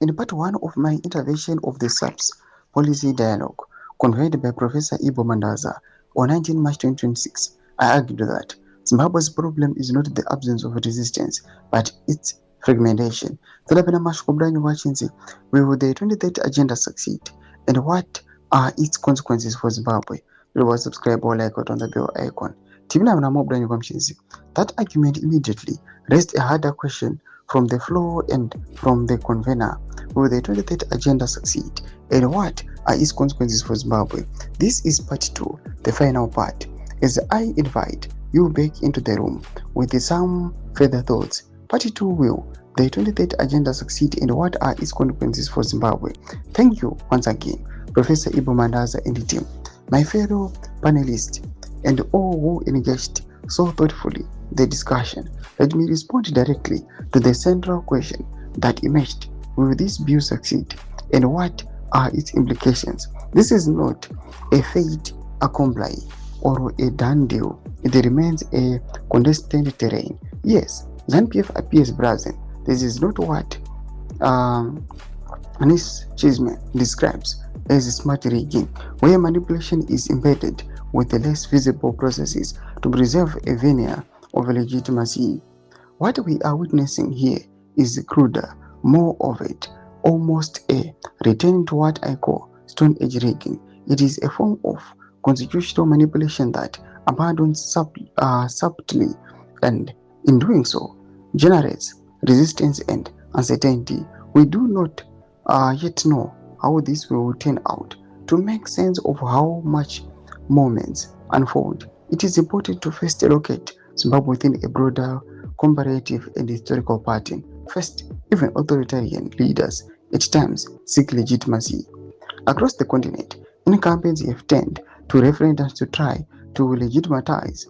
In part 1 of my intervention of the SAPS policy dialogue, convened by Professor Ibo Mandaza on 19 March 2026, I argued that Zimbabwe's problem is not the absence of resistance, but its fragmentation. Talabana Mashkobran Wachinzi, will the 2030 agenda succeed? And what are its consequences for Zimbabwe? You will subscribe or like it on the bell icon. Tibina Mobran Wamshinzi. That argument immediately raised a harder question from the floor and from the convener. Will the 2030 agenda succeed? And what are its consequences for Zimbabwe? This is part 2, the final part. As I invite you back into the room with some further thoughts. Part 2 will the 2030 agenda succeed and what are its consequences for Zimbabwe? Thank you once again, Professor Ibo Mandaza and the team, my fellow panelists, and all who engaged so thoughtfully the discussion. Let me respond directly to the central question that emerged. Will this bill succeed? And what are its implications? This is not a fait accompli or a done deal. It remains a contested terrain. Yes, ZANU-PF appears brazen. This is not what Anis Chisman describes as smart rigging, where manipulation is embedded with the less visible processes to preserve a veneer of legitimacy. What we are witnessing here is cruder, more of it, almost a return to what I call Stone Age rigging. It is a form of constitutional manipulation that abandons subtly and in doing so generates resistance and uncertainty. We do not yet know how this will turn out. To make sense of how much moments unfold, it is important to first locate Zimbabwe within a broader comparative and historical pattern. First, even authoritarian leaders at times seek legitimacy. Across the continent, incumbents have turned to referendums to try to legitimize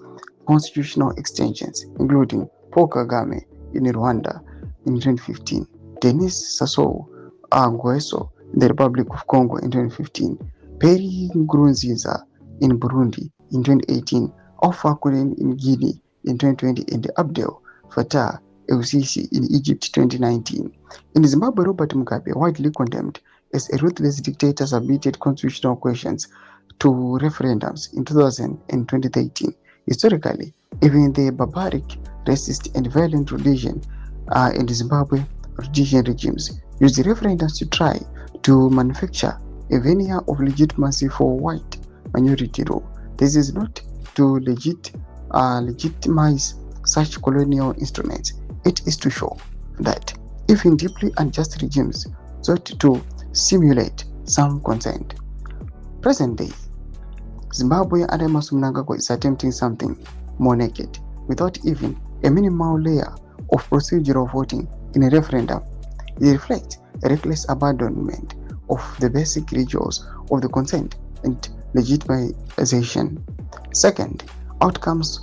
constitutional extensions, including Paul Kagame in Rwanda in 2015, Denis Sassou Nguesso in the Republic of Congo in 2015, Pierre Nkurunziza in Burundi in 2018, Alpha Condé in Guinea in 2020, and Abdel Fattah el-Sisi in Egypt 2019. In Zimbabwe, Robert Mugabe, widely condemned as a ruthless dictator, submitted constitutional questions to referendums in 2000 and 2013. Historically, even the barbaric, racist, and violent religion in Zimbabwe rhodesian regimes used referendums to try to manufacture a veneer of legitimacy for white minority rule. This is not to legitimize such colonial instruments. It is to show that even deeply unjust regimes sought to simulate some consent. Present day, Zimbabwe under Emmerson Mnangagwa is attempting something more naked, without even a minimal layer of procedural voting in a referendum. It reflects a reckless abandonment of the basic rituals of the consent and legitimization. Second, outcomes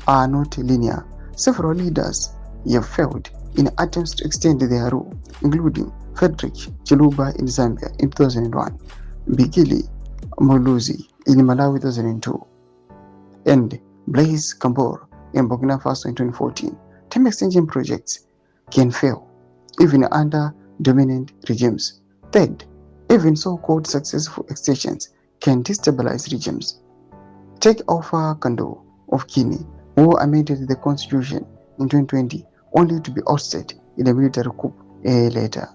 are not linear. Several leaders have failed in attempts to extend their rule, including Frederick Chiluba in Zambia in 2001, Bigili Muluzi in Malawi 2002, and Blaise Compaoré in Burkina Faso in 2014. Time extension projects can fail, even under dominant regimes. Third, even so-called successful extensions can destabilize regimes. Take Alpha Condé of Guinea, who amended the constitution in 2020 only to be ousted in a military coup a year later.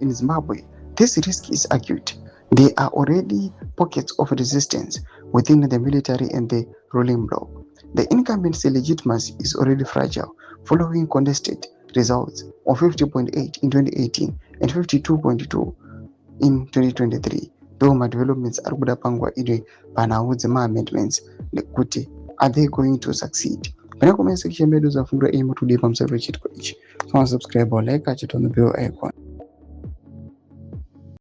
In Zimbabwe, this risk is acute. There are already pockets of resistance within the military and the ruling bloc. The incumbency legitimacy is already fragile, following contested results of 50.8 in 2018 and 52.2 in 2023. Though my developments are good pangwa ide panauze ma amendments kuti are they going to succeed? Pana comment section bedu za fundura imo today pamsavre chitko ichi. So subscribe or like it on the bell icon.